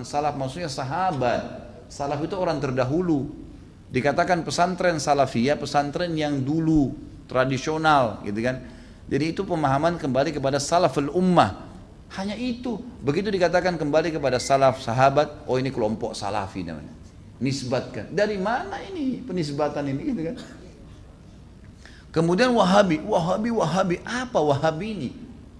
salaf maksudnya sahabat. Salaf itu orang terdahulu. Dikatakan pesantren salafiyah, pesantren yang dulu, tradisional gitu kan. Jadi itu pemahaman kembali kepada salaful ummah. Hanya itu. Begitu dikatakan kembali kepada salaf, sahabat, oh ini kelompok salafi namanya. Nisbatkan. Dari mana ini penisbatan ini gitu kan? Kemudian Wahabi, Wahabi. Apa Wahabi ini?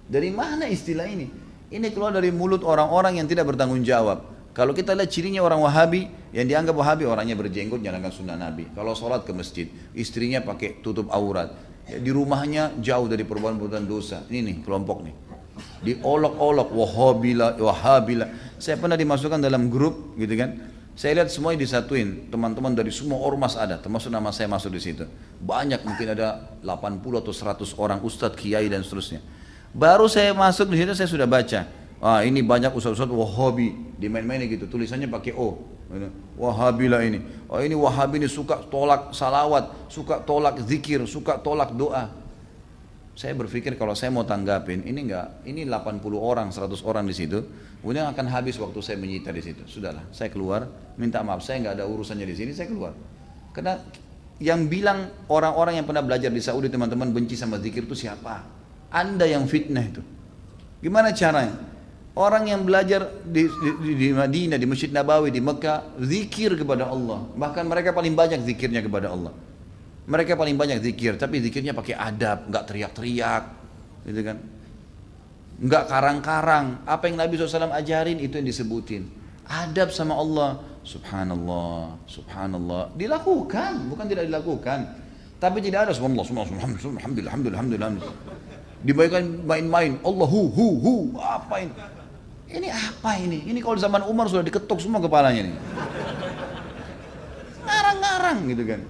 Dari mana istilah ini? Ini keluar dari mulut orang-orang yang tidak bertanggung jawab. Kalau kita lihat cirinya orang Wahabi, yang dianggap Wahabi orangnya berjenggot, jalankan sunnah Nabi. Kalau sholat ke masjid, istrinya pakai tutup aurat. Ya, di rumahnya jauh dari perbuatan dosa. Ini nih kelompok nih. Diolok-olok, Wahabila. Saya pernah dimasukkan dalam grup gitu kan. Saya lihat semuanya disatuin, teman-teman dari semua ormas ada, termasuk nama saya masuk di situ. Banyak, mungkin ada 80 atau 100 orang ustadz, kiai dan seterusnya. Baru saya masuk di situ saya sudah baca. Wah, ini banyak ustadz-ustadz Wahabi, dimain-mainin gitu, tulisannya pakai O. Wahabilah ini. Oh, ini Wahabi ini suka tolak salawat, suka tolak zikir, suka tolak doa. Saya berpikir kalau saya mau tanggapin, ini 80 orang, 100 orang di situ, kemudian akan habis waktu saya menyita di situ. Sudahlah, saya keluar, minta maaf, saya nggak ada urusannya di sini, saya keluar. Karena yang bilang orang-orang yang pernah belajar di Saudi teman-teman benci sama zikir itu siapa? Anda yang fitnah itu. Gimana caranya? Orang yang belajar di Madinah, di Masjid Nabawi, di Mekah, zikir kepada Allah. Bahkan mereka paling banyak zikirnya kepada Allah. Mereka paling banyak zikir, tapi zikirnya pakai adab, nggak teriak-teriak, gitu kan? Nggak karang-karang. Apa yang Nabi SAW ajarin itu yang disebutin. Adab sama Allah, subhanallah, subhanallah. Dilakukan, bukan tidak dilakukan. Tapi tidak ada subhanallah, alhamdulillah. Dibayangkan main-main, Allah hu, apa ini? Ini apa ini? Ini kalau zaman Umar sudah diketuk semua kepalanya nih. Ngarang-ngarang gitu kan.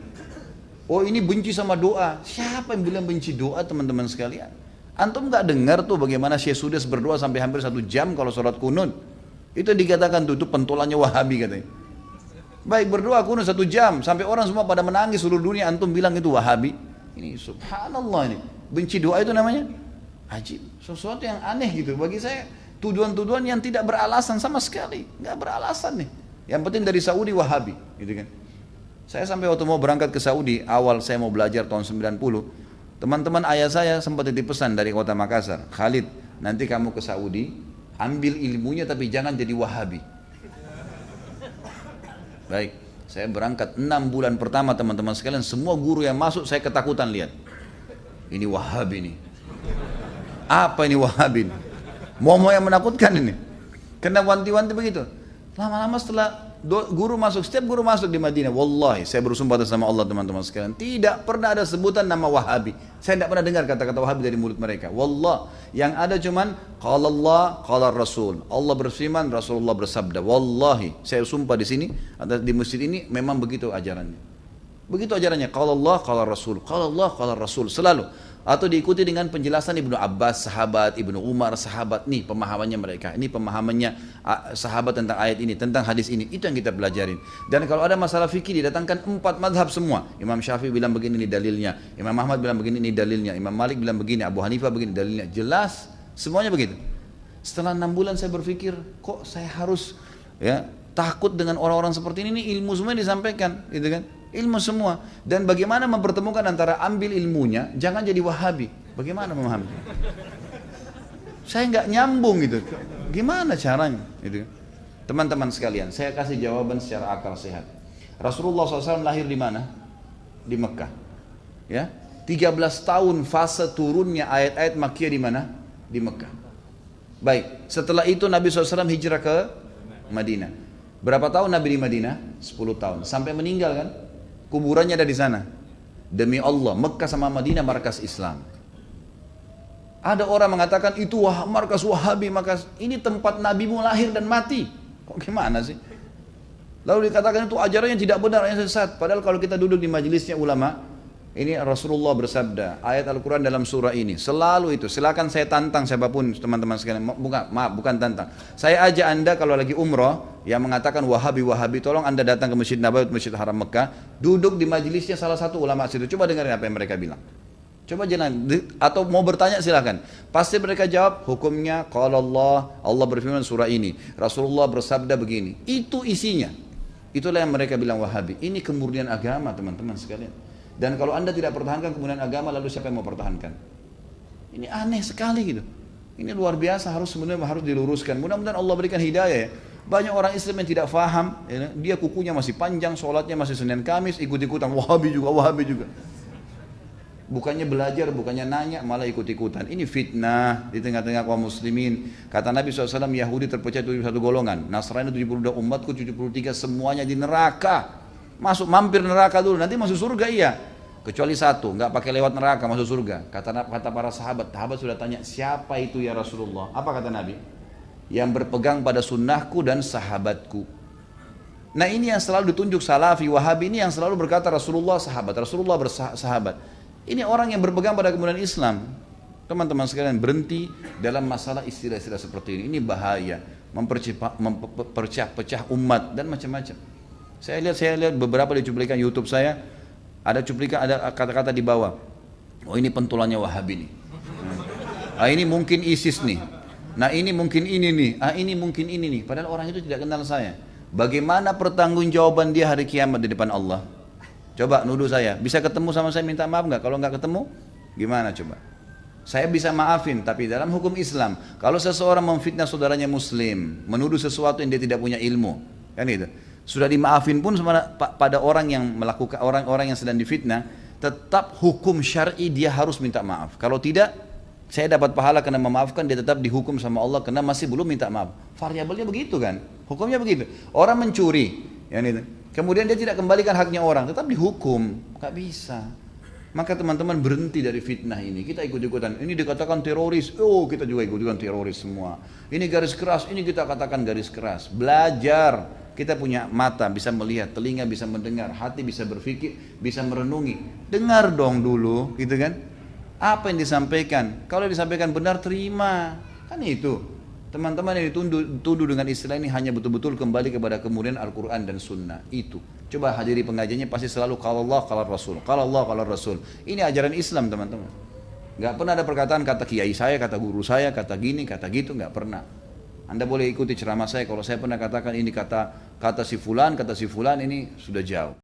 Oh ini benci sama doa. Siapa yang bilang benci doa teman-teman sekalian? Antum nggak dengar tuh bagaimana Syekh Sudes berdoa sampai hampir 1 jam kalau sholat kunut. Itu dikatakan tuh itu pentolannya Wahabi katanya. Baik berdoa kunut 1 jam sampai orang semua pada menangis seluruh dunia. Antum bilang itu Wahabi. Ini subhanallah ini. Benci doa itu namanya ajib. Sesuatu yang aneh gitu. Bagi saya tuduhan-tuduhan yang tidak beralasan sama sekali. Nggak beralasan nih. Yang penting dari Saudi Wahabi gitu kan. Saya sampai waktu mau berangkat ke Saudi, awal saya mau belajar tahun 90, teman-teman ayah saya sempat titip pesan dari kota Makassar, Khalid, nanti kamu ke Saudi, ambil ilmunya tapi jangan jadi Wahabi. Baik, saya berangkat 6 bulan pertama teman-teman sekalian, semua guru yang masuk saya ketakutan lihat. Ini Wahabi nih. Apa ini Wahabi nih? Mau yang menakutkan ini. Kena wanti-wanti begitu. Lama-lama setelah guru masuk, setiap guru masuk di Madinah, wallahi saya bersumpah atas nama Allah teman-teman sekalian, tidak pernah ada sebutan nama Wahabi. Saya tidak pernah dengar kata-kata Wahabi dari mulut mereka. Wallah, yang ada cuman qala Allah, qala Rasul. Allah berfirman, Rasulullah bersabda. Wallahi, saya sumpah di sini, di masjid ini memang begitu ajarannya. Begitu ajarannya, qala Allah, qala Rasul. Qala Allah, qala Rasul selalu. Atau diikuti dengan penjelasan Ibnu Abbas, sahabat, Ibnu Umar, sahabat. Nih pemahamannya mereka, ini pemahamannya sahabat tentang ayat ini, tentang hadis ini. Itu yang kita pelajarin. Dan kalau ada masalah fikih didatangkan 4 mazhab semua. Imam Syafi'i bilang begini ini dalilnya, Imam Ahmad bilang begini ini dalilnya, Imam Malik bilang begini, Abu Hanifah begini dalilnya. Jelas, semuanya begitu. Setelah 6 bulan saya berpikir, kok saya harus ya takut dengan orang-orang seperti ini ilmu semua disampaikan, gitu kan? Ilmu semua. Dan bagaimana mempertemukan antara ambil ilmunya, jangan jadi Wahabi. Bagaimana memahami? Saya nggak nyambung gitu. Gimana caranya? Gitu. Teman-teman sekalian, saya kasih jawaban secara akal sehat. Rasulullah SAW lahir di mana? Di Mekah. Ya, 13 tahun fase turunnya ayat-ayat Makkiyah di mana? Di Mekah. Baik, setelah itu Nabi SAW hijrah ke Madinah. Berapa tahun Nabi di Madinah? 10 tahun. Sampai meninggal kan? Kuburannya ada di sana. Demi Allah, Mekah sama Madinah markas Islam. Ada orang mengatakan itu markas Wahabi, markas ini tempat Nabimu lahir dan mati. Kok gimana sih? Lalu dikatakan itu ajarannya tidak benar, yang sesat. Padahal kalau kita duduk di majelisnya ulama, ini Rasulullah bersabda, ayat Al-Quran dalam surah ini, selalu itu, silakan saya tantang siapapun teman-teman sekalian, bukan tantang. Saya ajak anda kalau lagi umrah, yang mengatakan Wahabi, tolong anda datang ke Masjid Nabawi, Masjid Haram Mekah, duduk di majelisnya salah satu ulama situ, coba dengerin apa yang mereka bilang. Coba jangan, atau mau bertanya silahkan. Pasti mereka jawab, hukumnya kalau Allah berfirman surah ini, Rasulullah bersabda begini. Itu isinya. Itulah yang mereka bilang Wahabi. Ini kemurnian agama teman-teman sekalian. Dan kalau anda tidak pertahankan kemurnian agama, lalu siapa yang mau pertahankan? Ini aneh sekali gitu. Ini luar biasa, sebenarnya harus diluruskan. Mudah-mudahan Allah berikan hidayah ya. Banyak orang Islam yang tidak faham, ya, dia kukunya masih panjang, sholatnya masih Senin Kamis, ikut-ikutan Wahabi juga. Bukannya belajar, bukannya nanya, malah ikut-ikutan. Ini fitnah di tengah-tengah kaum muslimin. Kata Nabi SAW, Yahudi terpecah 71 golongan. Nasrani 72, umatku 73, semuanya di neraka. Masuk, mampir neraka dulu, nanti masuk surga iya. Kecuali satu, nggak pakai lewat neraka masuk surga. Kata para sahabat sudah tanya, siapa itu ya Rasulullah? Apa kata Nabi? Yang berpegang pada sunnahku dan sahabatku. Nah ini yang selalu ditunjuk Salafi, Wahabi ini yang selalu berkata Rasulullah bersahabat. Ini orang yang berpegang pada kemudian Islam. Teman-teman sekalian, berhenti dalam masalah istilah-istilah seperti ini. Ini bahaya, memperpecah umat dan macam-macam. Saya lihat beberapa di cuplikan YouTube saya, ada kata-kata di bawah. Oh ini pentulannya Wahabi nih. Ah ini mungkin ISIS nih. Nah ini mungkin ini nih. Ah ini mungkin ini nih. Padahal orang itu tidak kenal saya. Bagaimana pertanggungjawaban dia hari kiamat di depan Allah? Coba nuduh saya, bisa ketemu sama saya minta maaf nggak? Kalau nggak ketemu, gimana coba? Saya bisa maafin, tapi dalam hukum Islam, kalau seseorang memfitnah saudaranya Muslim, menuduh sesuatu yang dia tidak punya ilmu, kan itu, sudah dimaafin pun pada orang yang melakukan orang-orang yang sedang difitnah, tetap hukum syar'i dia harus minta maaf. Kalau tidak, saya dapat pahala karena memaafkan, dia tetap dihukum sama Allah karena masih belum minta maaf. Variabelnya begitu kan? Hukumnya begitu. Orang mencuri, kan itu. Kemudian dia tidak kembalikan haknya orang, tetap dihukum, nggak bisa. Maka teman-teman berhenti dari fitnah ini. Kita ikut-ikutan, ini dikatakan teroris, oh kita juga ikut-ikutan teroris semua. Ini garis keras, ini kita katakan garis keras. Belajar, kita punya mata bisa melihat, telinga bisa mendengar, hati bisa berpikir, bisa merenungi. Dengar dong dulu, gitu kan? Apa yang disampaikan? Kalau disampaikan benar terima, kan itu. Teman-teman yang dituduh dengan istilah ini hanya betul-betul kembali kepada kemudian Al-Quran dan Sunnah. Itu. Coba hadiri pengajiannya pasti selalu kalau Allah, kalau Rasul. Kalau Allah, kalau Rasul. Ini ajaran Islam teman-teman. Gak pernah ada perkataan kata kiai saya, kata guru saya, kata gini, kata gitu. Gak pernah. Anda boleh ikuti ceramah saya. Kalau saya pernah katakan ini kata si fulan ini sudah jauh.